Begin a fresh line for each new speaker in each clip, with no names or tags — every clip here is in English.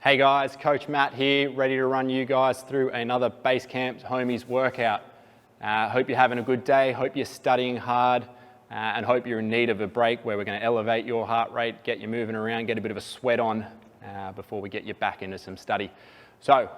Hey guys, Coach Matt here, ready to run you guys through another Basecamp HOMIES workout. Hope you're having a good day, hope you're studying hard, and hope you're in need of a break where we're going to elevate your heart rate, get you moving around, get a bit of a sweat on before we get you back into some study. So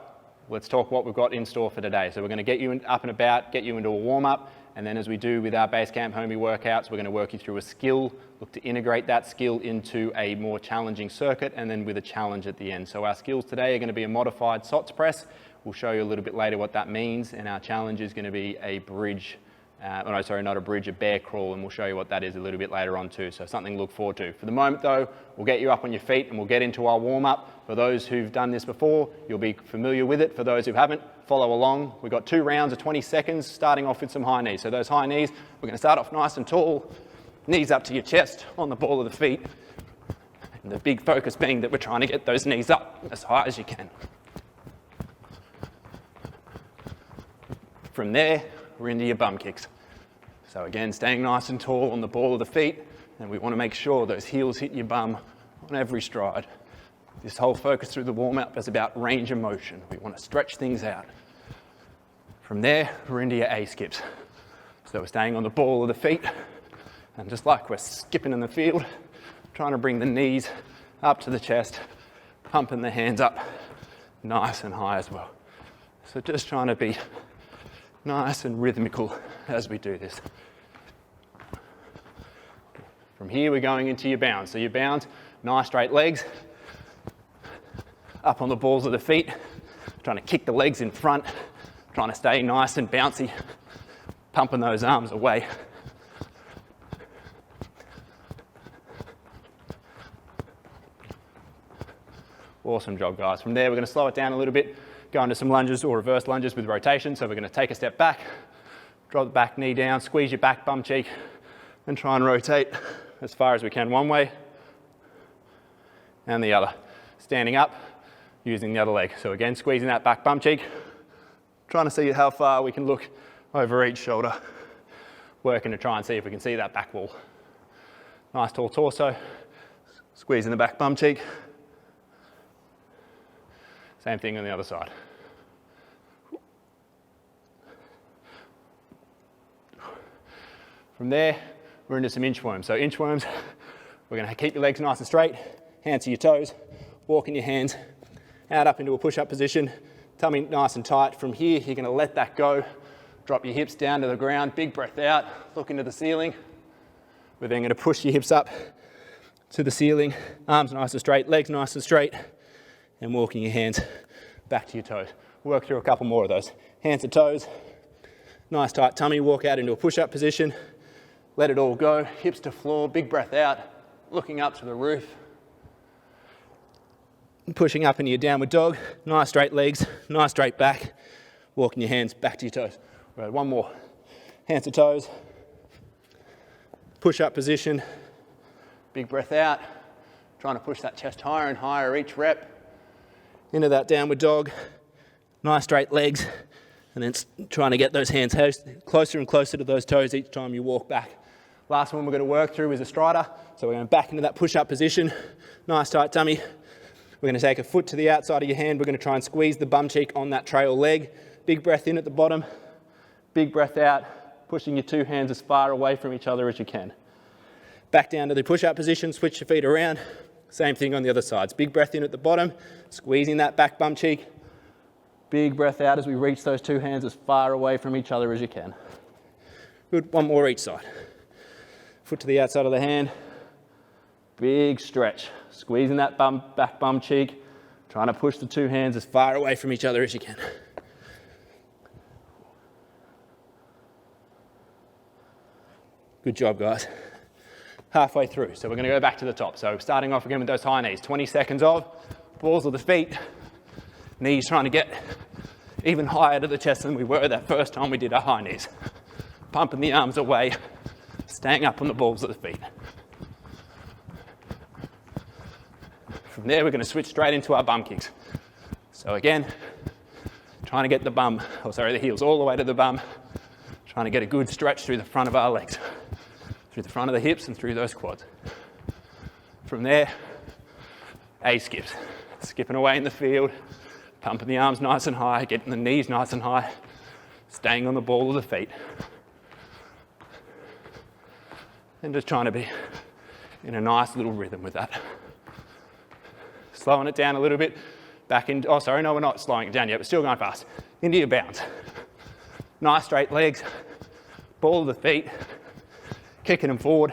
let's talk what we've got in store for today. So we're going to get you up and about, get you into a warm-up, and then as we do with our Basecamp HOMIE workouts, we're going to work you through a skill, look to integrate that skill into a more challenging circuit, and then with a challenge at the end. So our skills today are going to be a modified SOTS press. We'll show you a little bit later what that means, and our challenge is going to be a bridge, a bear crawl, and we'll show you what that is a little bit later on too. So something to look forward to. For the moment though, we'll get you up on your feet and we'll get into our warm-up. For those who've done this before, you'll be familiar with it. For those who haven't, follow along. We've got 2 rounds of 20 seconds, starting off with some high knees. So those high knees, we're going to start off nice and tall, knees up to your chest on the ball of the feet. And the big focus being that we're trying to get those knees up as high as you can. From there, we're into your bum kicks. So again, staying nice and tall on the ball of the feet, and we want to make sure those heels hit your bum on every stride. This whole focus through the warm-up is about range of motion. We want to stretch things out. From there, we're into your A skips. So we're staying on the ball of the feet, and just like we're skipping in the field, trying to bring the knees up to the chest, pumping the hands up nice and high as well. So just trying to be nice and rhythmical as we do this. From here, we're going into your bounds. So your bounds, nice straight legs, up on the balls of the feet, trying to kick the legs in front, trying to stay nice and bouncy, pumping those arms away. Awesome job, guys. From there, we're going to slow it down a little bit, go into some lunges or reverse lunges with rotation. So we're going to take a step back, drop the back knee down, squeeze your back bum cheek, and try and rotate as far as we can one way and the other. Standing up, using the other leg. So again, squeezing that back bum cheek, trying to see how far we can look over each shoulder, working to try and see if we can see that back wall. Nice tall torso, squeezing the back bum cheek. Same thing on the other side. From there, we're into some inchworms. So inchworms, we're going to keep your legs nice and straight, hands to your toes, walking your hands out up into a push-up position, tummy nice and tight. From here, you're going to let that go, drop your hips down to the ground, big breath out, look into the ceiling. We're then going to push your hips up to the ceiling, arms nice and straight, legs nice and straight, and walking your hands back to your toes. Work through a couple more of those. Hands to toes, nice tight tummy, walk out into a push-up position, let it all go, hips to floor, big breath out, looking up to the roof. Pushing up into your downward dog, nice straight legs, nice straight back, walking your hands back to your toes. Right, one more. Hands to toes, push-up position, big breath out, trying to push that chest higher and higher each rep. Into that downward dog, nice straight legs, and then trying to get those hands closer and closer to those toes each time you walk back. Last one we're going to work through is a strider. So we're going back into that push-up position, nice tight tummy. We're going to take a foot to the outside of your hand. We're going to try and squeeze the bum cheek on that trail leg. Big breath in at the bottom, big breath out, pushing your 2 hands as far away from each other as you can. Back down to the push-up position, switch your feet around. Same thing on the other sides. Big breath in at the bottom, squeezing that back bum cheek. Big breath out as we reach those 2 hands as far away from each other as you can. Good, one more each side. Foot to the outside of the hand. Big stretch, squeezing that back bum cheek, trying to push the 2 hands as far away from each other as you can. Good job, guys. Halfway through, so we're going to go back to the top. So starting off again with those high knees, 20 seconds of balls of the feet, knees trying to get even higher to the chest than we were that first time we did our high knees. Pumping the arms away, staying up on the balls of the feet. From there, we're going to switch straight into our bum kicks. So again, trying to get the heels all the way to the bum, trying to get a good stretch through the front of our legs, through the front of the hips and through those quads. From there, A skips. skipping away in the field, pumping the arms nice and high, getting the knees nice and high, staying on the ball of the feet. And just trying to be in a nice little rhythm with that. Slowing it down a little bit, back in, oh sorry, no we're not slowing it down yet, but still going fast. Into your bounce. Nice straight legs, ball of the feet, kicking them forward.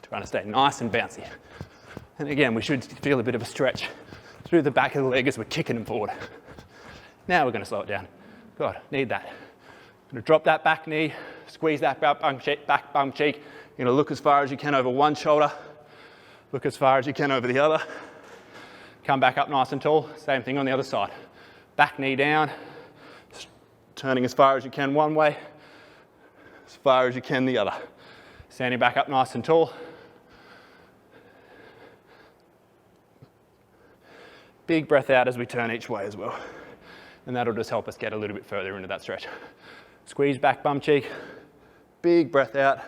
Trying to stay nice and bouncy. And again, we should feel a bit of a stretch through the back of the leg as we're kicking them forward. Now we're going to slow it down. God, need that. Going to drop that back knee, squeeze that back bum cheek. You're going to look as far as you can over one shoulder, look as far as you can over the other. Come back up nice and tall, same thing on the other side. Back knee down, turning as far as you can one way, as far as you can the other. Standing back up nice and tall. Big breath out as we turn each way as well. And that'll just help us get a little bit further into that stretch. Squeeze back bum cheek, big breath out. I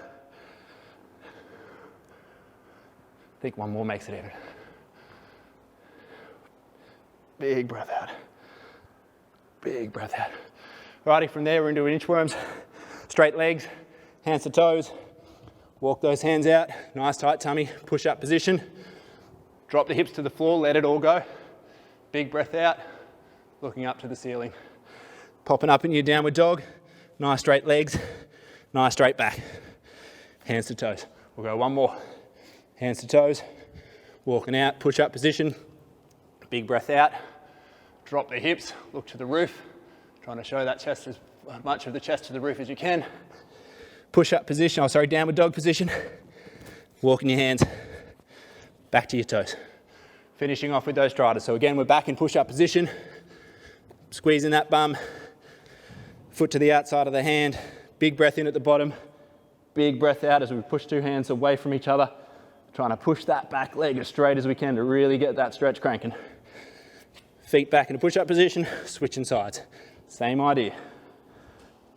think one more makes it even. Big breath out. Big breath out. Righty, from there we're into inchworms. Straight legs, hands to toes. Walk those hands out, nice tight tummy, push up position. Drop the hips to the floor, let it all go. Big breath out, looking up to the ceiling. Popping up in your downward dog. Nice straight legs, nice straight back. Hands to toes. We'll go one more. Hands to toes, walking out, push up position. Big breath out, drop the hips, look to the roof. Trying to show that chest as much of the chest to the roof as you can. Push up position, downward dog position. Walking your hands back to your toes. Finishing off with those striders. So again, we're back in push up position. Squeezing that bum, foot to the outside of the hand. Big breath in at the bottom. Big breath out as we push two hands away from each other. Trying to push that back leg as straight as we can to really get that stretch cranking. Feet back in a push up position, switching sides. Same idea.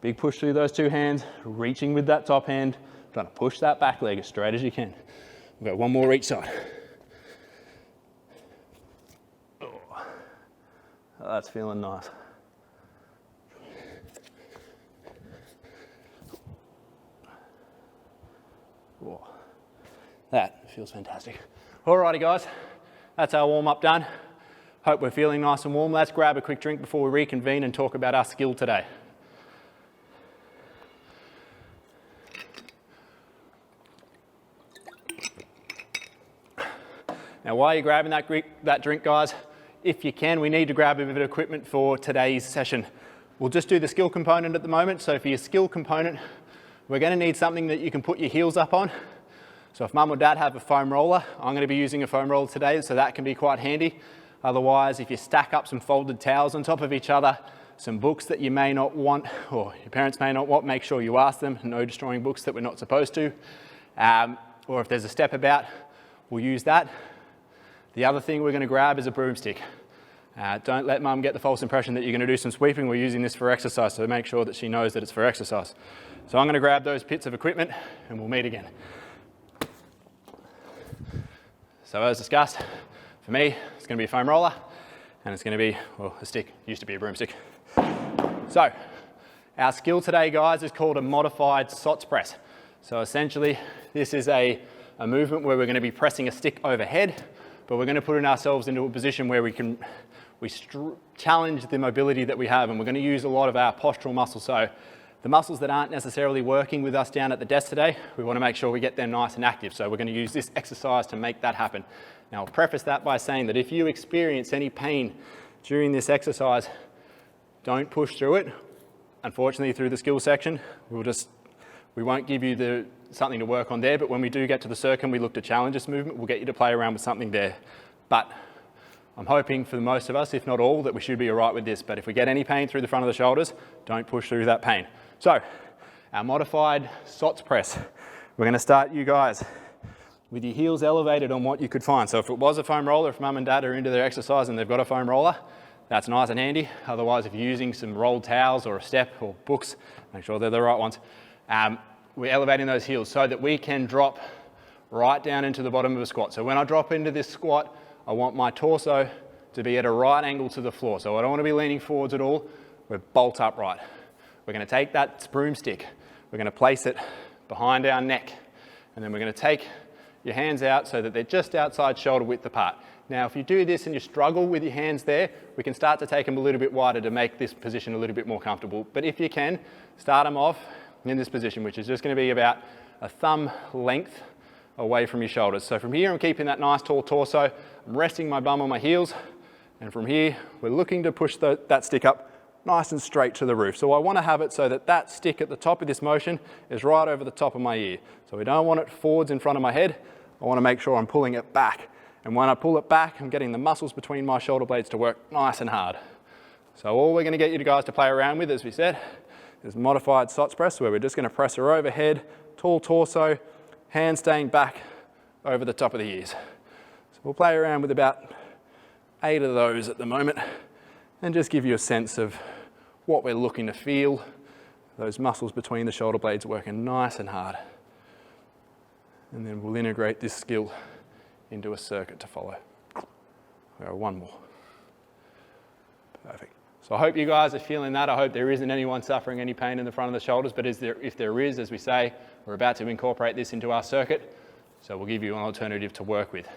Big push through those two hands, reaching with that top hand, trying to push that back leg as straight as you can. We've got one more each side. Oh, that's feeling nice. Oh, that feels fantastic. Alrighty guys, that's our warm up done. Hope we're feeling nice and warm. Let's grab a quick drink before we reconvene and talk about our skill today. Now while you're grabbing that drink guys, if you can, we need to grab a bit of equipment for today's session. We'll just do the skill component at the moment. So for your skill component, we're going to need something that you can put your heels up on. So if mum or dad have a foam roller, I'm going to be using a foam roller today, so that can be quite handy. Otherwise, if you stack up some folded towels on top of each other, some books that you may not want, or your parents may not want, make sure you ask them. No destroying books that we're not supposed to. Or if there's a step about, we'll use that. The other thing we're going to grab is a broomstick. Don't let mum get the false impression that you're going to do some sweeping. We're using this for exercise, so make sure that she knows that it's for exercise. So I'm going to grab those bits of equipment and we'll meet again. So as discussed, for me, it's going to be a foam roller and it's going to be, well, a stick. Used to be a broomstick. So our skill today, guys, is called a modified SOTS press. So essentially, this is a movement where we're going to be pressing a stick overhead, but we're going to put ourselves into a position where we challenge the mobility that we have, and we're going to use a lot of our postural muscles. So the muscles that aren't necessarily working with us down at the desk today, we want to make sure we get them nice and active. So we're going to use this exercise to make that happen. Now, I'll preface that by saying that if you experience any pain during this exercise, don't push through it. Unfortunately, through the skill section, we won't give you something to work on there, but when we do get to the circuit, we look to challenge this movement, we'll get you to play around with something there. But I'm hoping for most of us, if not all, that we should be all right with this. But if we get any pain through the front of the shoulders, don't push through that pain. So, our modified SOTS press. We're going to start, you guys, with your heels elevated on what you could find. So if it was a foam roller, if mum and dad are into their exercise and they've got a foam roller, that's nice and handy. Otherwise, if you're using some rolled towels or a step or books, make sure they're the right ones. We're elevating those heels so that we can drop right down into the bottom of a squat. So when I drop into this squat, I want my torso to be at a right angle to the floor. So I don't want to be leaning forwards at all. We're bolt upright. We're going to take that broomstick. We're going to place it behind our neck. And then we're going to take your hands out so that they're just outside shoulder width apart. Now, if you do this and you struggle with your hands there, we can start to take them a little bit wider to make this position a little bit more comfortable. But if you can, start them off in this position, which is just going to be about a thumb length away from your shoulders. So from here, I'm keeping that nice tall torso. I'm resting my bum on my heels. And from here, we're looking to push that stick up nice and straight to the roof. So I want to have it so that that stick at the top of this motion is right over the top of my ear. So we don't want it forwards in front of my head. I want to make sure I'm pulling it back. And when I pull it back, I'm getting the muscles between my shoulder blades to work nice and hard. So all we're going to get you guys to play around with, as we said, is modified SOTS press, where we're just going to press her overhead, tall torso, hands staying back over the top of the ears. So we'll play around with about 8 of those at the moment and just give you a sense of what we're looking to feel. Those muscles between the shoulder blades working nice and hard. And then we'll integrate this skill into a circuit to follow. Go one more. Perfect. So I hope you guys are feeling that. I hope there isn't anyone suffering any pain in the front of the shoulders, but if there is, as we say, we're about to incorporate this into our circuit, so we'll give you an alternative to work with.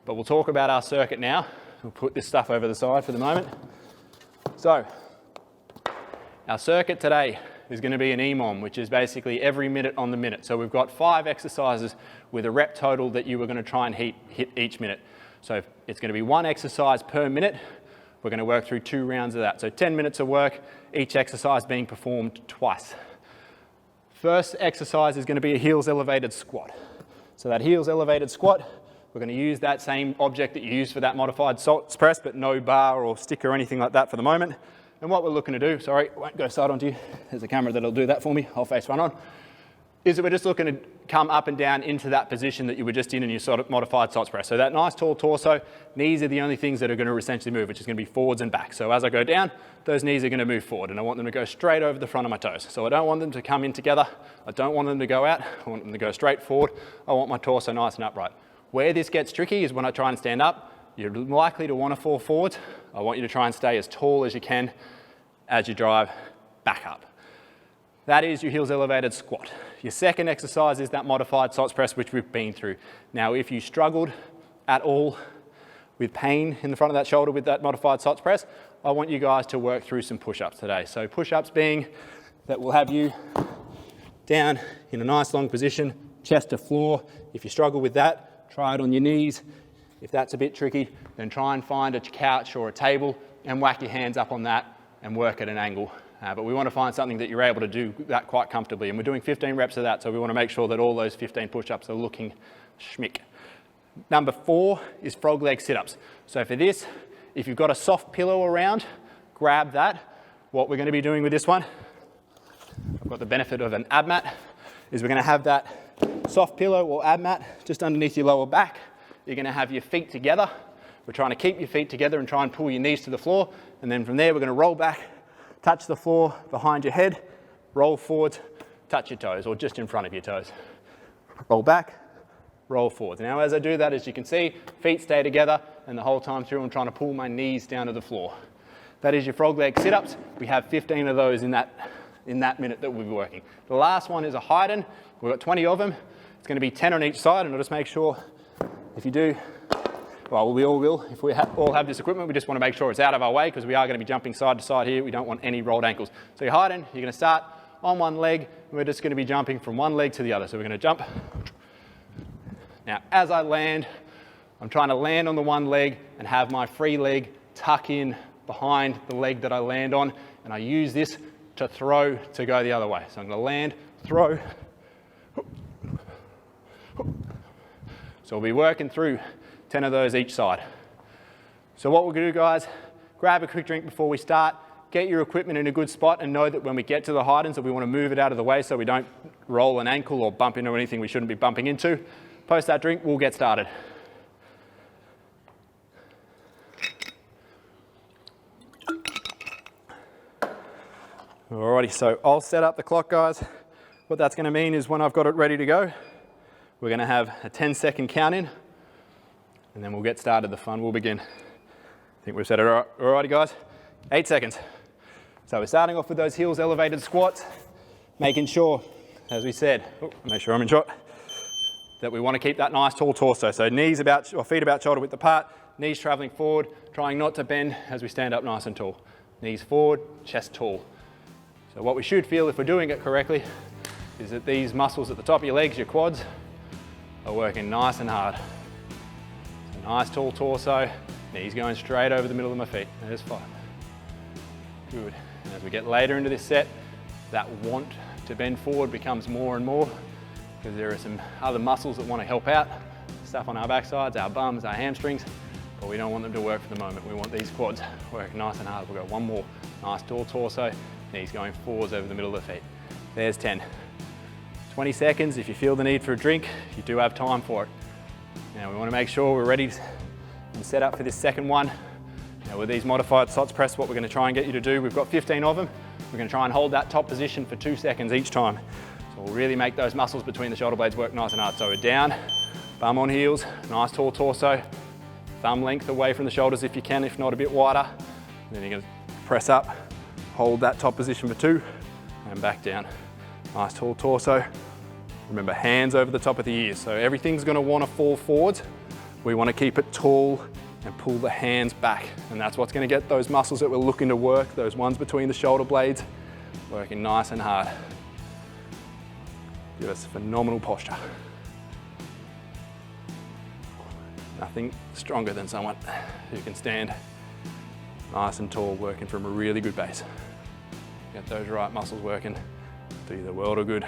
But we'll talk about our circuit now. We'll put this stuff over the side for the moment. So, our circuit today is going to be an EMOM, which is basically every minute on the minute. So we've got 5 exercises with a rep total that you are going to try and hit each minute. So it's going to be 1 exercise per minute. We're going to work through 2 rounds of that. So 10 minutes of work, each exercise being performed twice. First exercise is going to be a heels elevated squat. So that heels elevated squat, we're going to use that same object that you used for that modified SOTS press, but no bar or stick or anything like that for the moment. And what we're looking to do, sorry, I won't go side onto you. There's a camera that'll do that for me. I'll face one on. Is that we're just looking to come up and down into that position that you were just in your sort of modified SOTS press. So that nice tall torso, knees are the only things that are going to essentially move, which is going to be forwards and back. So as I go down, those knees are going to move forward, and I want them to go straight over the front of my toes. So I don't want them to come in together. I don't want them to go out. I want them to go straight forward. I want my torso nice and upright. Where this gets tricky is when I try and stand up, you're likely to want to fall forwards. I want you to try and stay as tall as you can as you drive back up. That is your heels elevated squat. Your second exercise is that modified SOTS press, which we've been through. Now, if you struggled at all with pain in the front of that shoulder with that modified SOTS press, I want you guys to work through some push-ups today. So push-ups being that will have you down in a nice long position, chest to floor. If you struggle with that, try it on your knees. If that's a bit tricky, then try and find a couch or a table and whack your hands up on that and work at an angle. But we want to find something that you're able to do that quite comfortably. And we're doing 15 reps of that, so we want to make sure that all those 15 push-ups are looking schmick. Number 4 is frog leg sit-ups. So for this, if you've got a soft pillow around, grab that. What we're going to be doing with this one, I've got the benefit of an ab mat, is we're going to have that soft pillow or ab mat just underneath your lower back. You're going to have your feet together. We're trying to keep your feet together and try and pull your knees to the floor. And then from there, we're going to roll back, touch the floor behind your head, roll forwards, touch your toes, or just in front of your toes. Roll back, roll forwards. Now, as I do that, as you can see, feet stay together, and the whole time through, I'm trying to pull my knees down to the floor. That is your frog leg sit-ups. We have 15 of those in that minute that we'll be working. The last one is a hide-in. We've got 20 of them. It's going to be 10 on each side, and I'll just make sure if you do, well, we all will. If we all have this equipment, we just want to make sure it's out of our way because we are going to be jumping side to side here. We don't want any rolled ankles. So you're hiding, you're going to start on one leg, and we're just going to be jumping from one leg to the other. So we're going to jump. Now, as I land, I'm trying to land on the one leg and have my free leg tuck in behind the leg that I land on, and I use this to throw to go the other way. So I'm going to land, throw. So we'll be working through 10 of those each side. So what we're going to do, guys, grab a quick drink before we start, get your equipment in a good spot, and know that when we get to the hide-ins that we want to move it out of the way so we don't roll an ankle or bump into anything we shouldn't be bumping into. Post that drink, we'll get started. Alrighty, so I'll set up the clock, guys. What that's going to mean is when I've got it ready to go, We're gonna have a 10-second count in, and then we'll get started. The fun will begin. I think we've said it all right. Alrighty guys, 8 seconds. So we're starting off with those heels elevated squats, making sure, as we said, make sure I'm in shot, that we want to keep that nice tall torso. So knees about, or feet about shoulder width apart, knees traveling forward, trying not to bend as we stand up nice and tall. Knees forward, chest tall. So what we should feel if we're doing it correctly is that these muscles at the top of your legs, your quads, are working nice and hard. So nice tall torso, knees going straight over the middle of my feet. There's 5. Good. And as we get later into this set, that want to bend forward becomes more and more, because there are some other muscles that want to help out. Stuff on our backsides, our bums, our hamstrings, but we don't want them to work for the moment. We want these quads working nice and hard. We'll go one more. Nice tall torso, knees going forwards over the middle of the feet. There's 10. 20 seconds, if you feel the need for a drink, you do have time for it. Now we want to make sure we're ready and set up for this second one. Now with these modified SOTS press, what we're going to try and get you to do, we've got 15 of them. We're going to try and hold that top position for 2 seconds each time. So we'll really make those muscles between the shoulder blades work nice and hard. So we're down, bum on heels, nice tall torso, thumb length away from the shoulders if you can, if not a bit wider. And then you're going to press up, hold that top position for 2, and back down. Nice tall torso. Remember, hands over the top of the ears. So everything's going to want to fall forwards. We want to keep it tall and pull the hands back. And that's what's going to get those muscles that we're looking to work, those ones between the shoulder blades, working nice and hard. Give us phenomenal posture. Nothing stronger than someone who can stand nice and tall, working from a really good base. Get those right muscles working, do you the world of good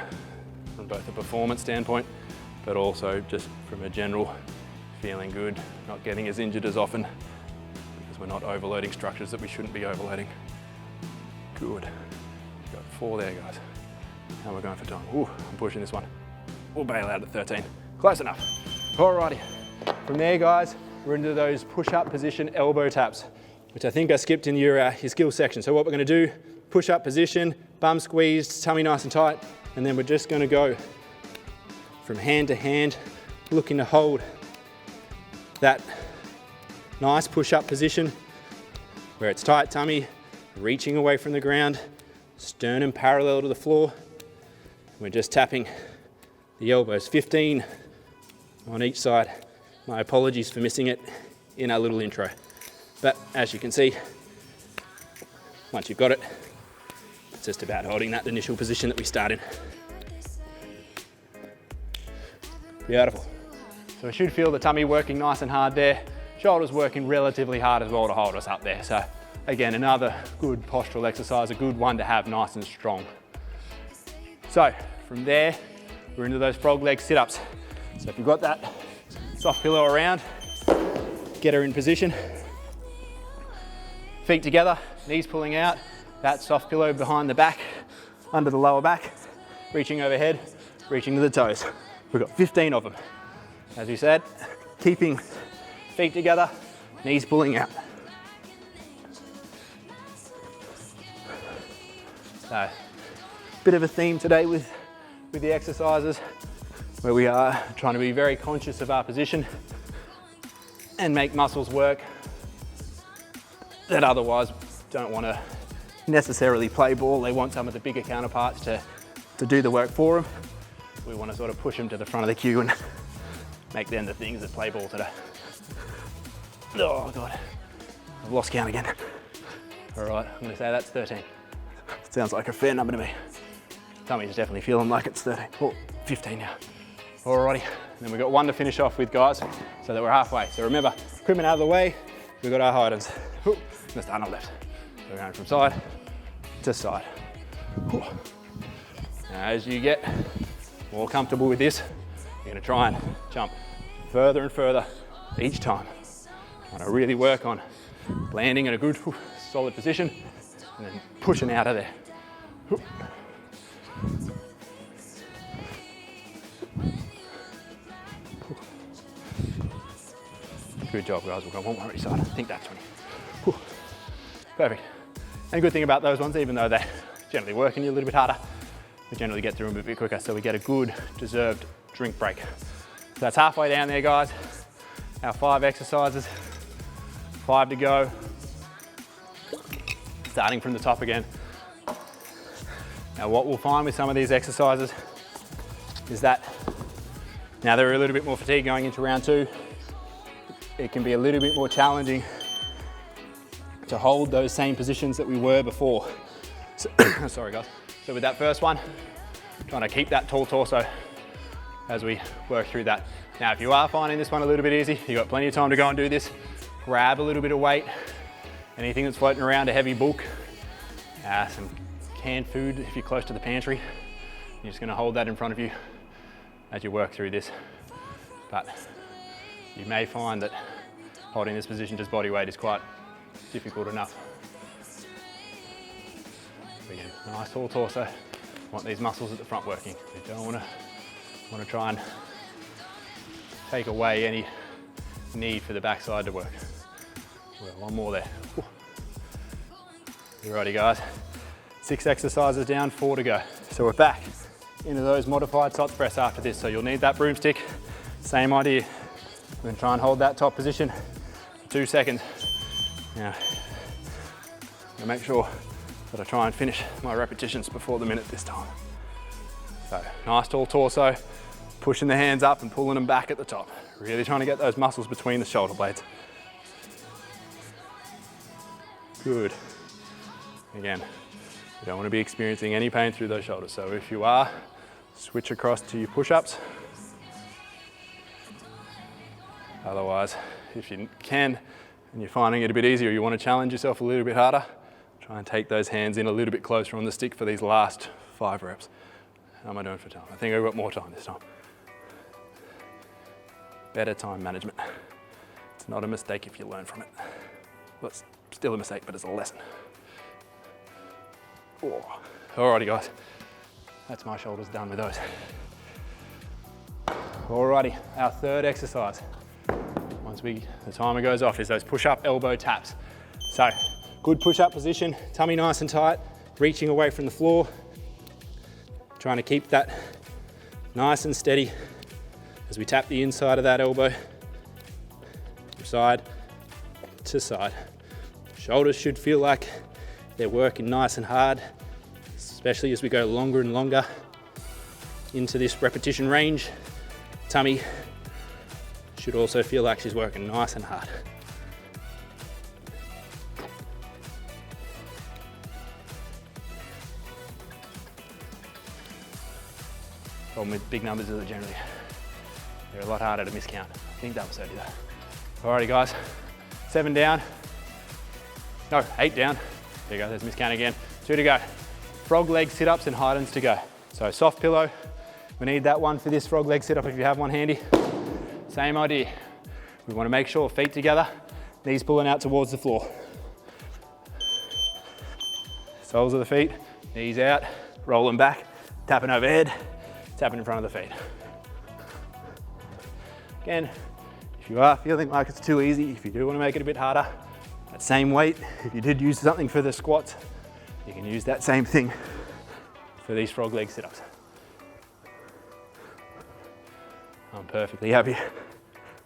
from both a performance standpoint, but also just from a general feeling good, not getting as injured as often because we're not overloading structures that we shouldn't be overloading. Good. Got 4 there, guys. Now we're going for time. Ooh, I'm pushing this one. We'll bail out at 13. Close enough. Alrighty. From there, guys, we're into those push-up position elbow taps, which I think I skipped in your skill section. So what we're going to do, push-up position, bum squeezed, tummy nice and tight, and then we're just going to go from hand to hand, looking to hold that nice push-up position where it's tight tummy, reaching away from the ground, sternum parallel to the floor. We're just tapping the elbows, 15 on each side. My apologies for missing it in our little intro. But as you can see, once you've got it, it's just about holding that initial position that we start in. Beautiful. So we should feel the tummy working nice and hard there. Shoulders working relatively hard as well to hold us up there. So again, another good postural exercise, a good one to have nice and strong. So from there, we're into those frog leg sit-ups. So if you've got that soft pillow around, get her in position. Feet together, knees pulling out, that soft pillow behind the back, under the lower back, reaching overhead, reaching to the toes. We've got 15 of them. As we said, keeping feet together, knees pulling out. So, bit of a theme today with the exercises, where we are trying to be very conscious of our position and make muscles work that otherwise don't want to necessarily play ball. They want some of the bigger counterparts to do the work for them. We want to sort of push them to the front of the queue and make them the things that play ball today. Oh God, I've lost count again. All right, I'm going to say that's 13. Sounds like a fair number to me. Tummy's definitely feeling like it's 13. Oh, 15 now. Alrighty, and then we've got 1 to finish off with, guys, so that we're halfway. So remember, equipment out of the way, we've got our high items. Let's start on the left. So we're going from side to side. Now, as you get more comfortable with this, you're going to try and jump further and further each time. Trying to really work on landing in a good, solid position and then pushing out of there. Good job, guys. We'll go 1 more each side. I think that's 20. Perfect. And the good thing about those ones, even though they're generally working you a little bit harder, we generally get through them a bit quicker, so we get a good, deserved drink break. that's halfway down there, guys. Our 5 exercises, 5 to go. Starting from the top again. Now what we'll find with some of these exercises is that now they're a little bit more fatigued going into round 2. It can be a little bit more challenging to hold those same positions that we were before. So, sorry guys. So with that first one, trying to keep that tall torso as we work through that. Now, if you are finding this one a little bit easy, you've got plenty of time to go and do this. Grab a little bit of weight, anything that's floating around, a heavy book, some canned food if you're close to the pantry. You're just gonna hold that in front of you as you work through this. But you may find that holding this position just body weight is quite difficult enough. Again, nice tall torso. Want these muscles at the front working. You don't want to try and take away any need for the backside to work. Well, one more there. Alrighty guys, 6 exercises down, 4 to go. So we're back into those modified SOTS press after this. So you'll need that broomstick, same idea. We're gonna try and hold that top position for 2 seconds. Now, I'm gonna make sure that I try and finish my repetitions before the minute this time. So, nice tall torso, pushing the hands up and pulling them back at the top. Really trying to get those muscles between the shoulder blades. Good. Again, you don't want to be experiencing any pain through those shoulders. So if you are, switch across to your push-ups. Otherwise, if you can, and you're finding it a bit easier, you want to challenge yourself a little bit harder, try and take those hands in a little bit closer on the stick for these last 5 reps. How am I doing for time? I think I've got more time this time. Better time management. It's not a mistake if you learn from it. Well, it's still a mistake, but it's a lesson. Oh. Alrighty guys, that's my shoulders done with those. Alrighty, our 3rd exercise, once the timer goes off, is those push-up elbow taps. So, good push-up position, tummy nice and tight, reaching away from the floor, trying to keep that nice and steady as we tap the inside of that elbow, side to side. Shoulders should feel like they're working nice and hard, especially as we go longer and longer into this repetition range. Tummy should also feel like she's working nice and hard. Problem with big numbers is that generally they're a lot harder to miscount. I think that was 30 though. Alrighty guys, 7 down. No, 8 down. There you go, there's miscount again. 2 to go. Frog leg sit-ups and high to go. So soft pillow, we need that one for this frog leg sit-up if you have one handy. Same idea. We want to make sure feet together, knees pulling out towards the floor. Soles of the feet, knees out, rolling back, tapping overhead, tapping in front of the feet. Again, if you are feeling like it's too easy, if you do want to make it a bit harder, that same weight, if you did use something for the squats, you can use that same thing for these frog leg sit-ups. I'm perfectly happy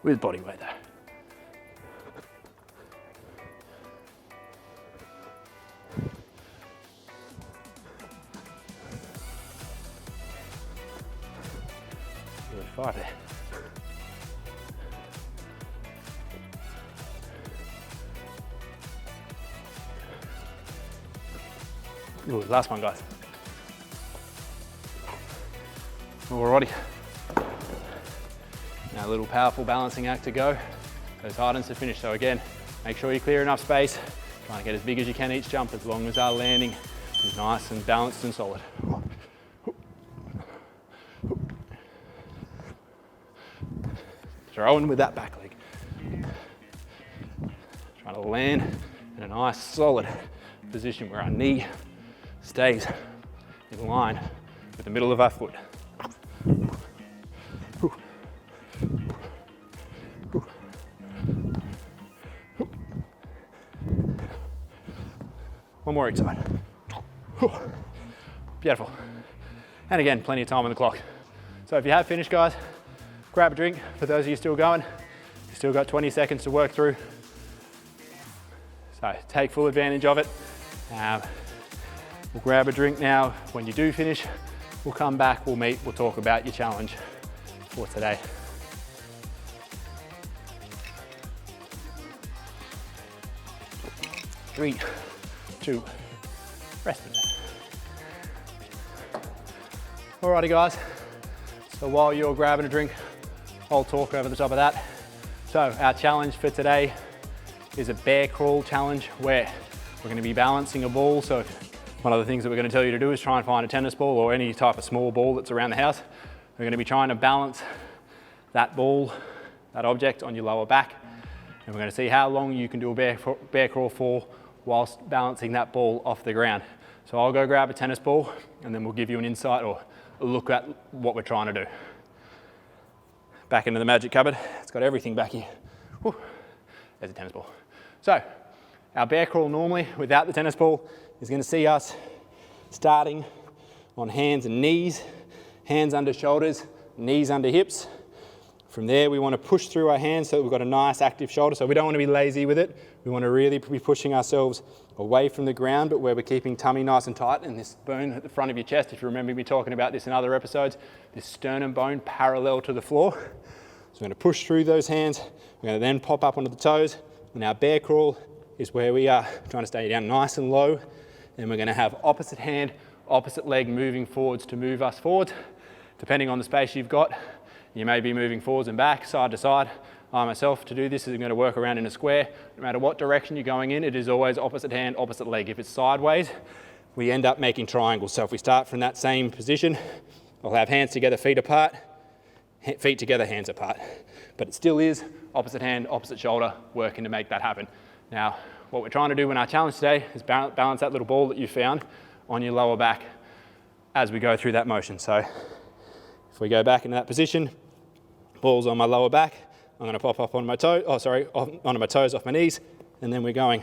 with body weight though. Good 5 there. Ooh, last one, guys. Alrighty. Now a little powerful balancing act to go. Those items to finish. So again, make sure you clear enough space. Trying to get as big as you can each jump, as long as our landing is nice and balanced and solid. Throwing with that back leg. Trying to land in a nice solid position where our knee stays in line with the middle of our foot. One more each side. Beautiful. And again, plenty of time on the clock. So if you have finished, guys, grab a drink. For those of you still going, you've still got 20 seconds to work through. So take full advantage of it. We'll grab a drink now. When you do finish, we'll come back, we'll meet, we'll talk about your challenge for today. Three, two, rest a minute. Alrighty guys, so while you're grabbing a drink, I'll talk over the top of that. So our challenge for today is a bear crawl challenge where we're going to be balancing a ball. So one of the things that we're going to tell you to do is try and find a tennis ball or any type of small ball that's around the house. We're going to be trying to balance that ball, that object on your lower back. And we're going to see how long you can do a bear crawl for whilst balancing that ball off the ground. So I'll go grab a tennis ball and then we'll give you an insight or a look at what we're trying to do. Back into the magic cupboard. It's got everything back here. Whew. There's a tennis ball. So our bear crawl normally without the tennis ball is going to see us starting on hands and knees, hands under shoulders, knees under hips. From there we want to push through our hands so that we've got a nice active shoulder. So we don't want to be lazy with it. We want to really be pushing ourselves away from the ground, but where we're keeping tummy nice and tight, and this bone at the front of your chest, if you remember me talking about this in other episodes, this sternum bone parallel to the floor. So we're going to push through those hands. We're going to then pop up onto the toes. And our bear crawl is where we are trying to stay down nice and low. And we're going to have opposite hand, opposite leg moving forwards to move us forwards. Depending on the space you've got, you may be moving forwards and back, side to side. I myself, to do this, is going to work around in a square. No matter what direction you're going in, it is always opposite hand, opposite leg. If it's sideways, we end up making triangles. So if we start from that same position, we'll have hands together, feet apart, feet together, hands apart. But it still is opposite hand, opposite shoulder, working to make that happen. Now, what we're trying to do in our challenge today is balance that little ball that you found on your lower back as we go through that motion. So if we go back into that position, ball's on my lower back, I'm going to pop up on my toe, onto my toes, off my knees, and then we're going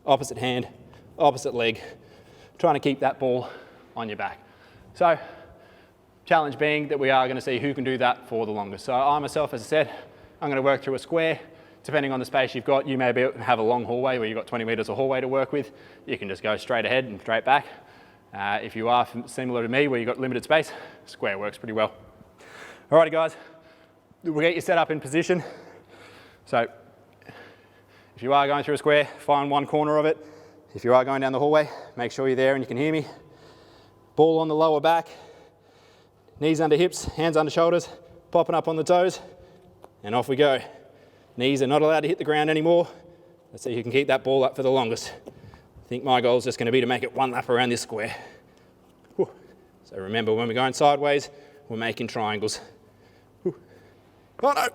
opposite hand, opposite leg, trying to keep that ball on your back. So, challenge being that we are going to see who can do that for the longest. So I myself, as I said, I'm going to work through a square. Depending on the space you've got, you may have a long hallway where you've got 20 meters of hallway to work with. You can just go straight ahead and straight back. If you are similar to me, where you've got limited space, square works pretty well. Alrighty guys, we'll get you set up in position. So if you are going through a square, find one corner of it. If you are going down the hallway, make sure you're there and you can hear me. Ball on the lower back, knees under hips, hands under shoulders, popping up on the toes, and off we go. Knees are not allowed to hit the ground anymore. Let's see who can keep that ball up for the longest. I think my goal is just going to be to make it one lap around this square. Whew. So remember, when we're going sideways, we're making triangles. Whew. Oh no!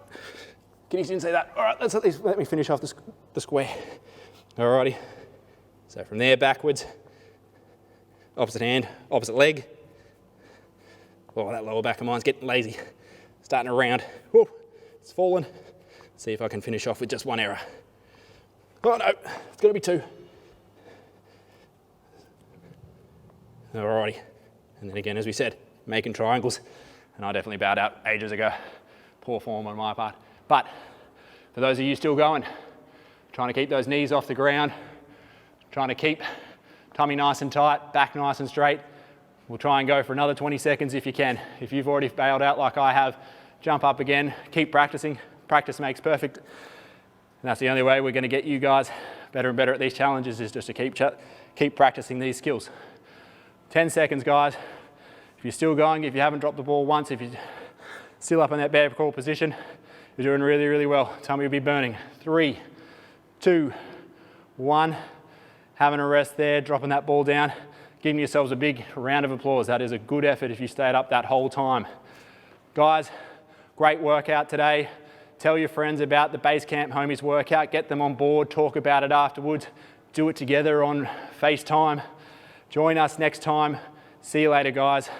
Can you see that? All right, let's at least let me finish off the square. Alrighty. So from there backwards, opposite hand, opposite leg. Oh, that lower back of mine's getting lazy. Starting to round. Whoa, it's fallen. See if I can finish off with just one error. Oh no, it's got to be two. Alrighty. And then again, as we said, making triangles. And I definitely bowed out ages ago. Poor form on my part. But for those of you still going, trying to keep those knees off the ground, trying to keep tummy nice and tight, back nice and straight, we'll try and go for another 20 seconds if you can. If you've already bailed out like I have, jump up again, keep practicing. Practice makes perfect. And that's the only way we're going to get you guys better and better at these challenges, is just to keep practicing these skills. 10 seconds, guys. If you're still going, if you haven't dropped the ball once, if you're still up in that bear crawl position, you're doing really, really well. Tummy will be burning. 3, 2, 1. Having a rest there, dropping that ball down, giving yourselves a big round of applause. That is a good effort if you stayed up that whole time. Guys, great workout today. Tell your friends about the Basecamp Homies workout. Get them on board, talk about it afterwards. Do it together on FaceTime. Join us next time. See you later, guys.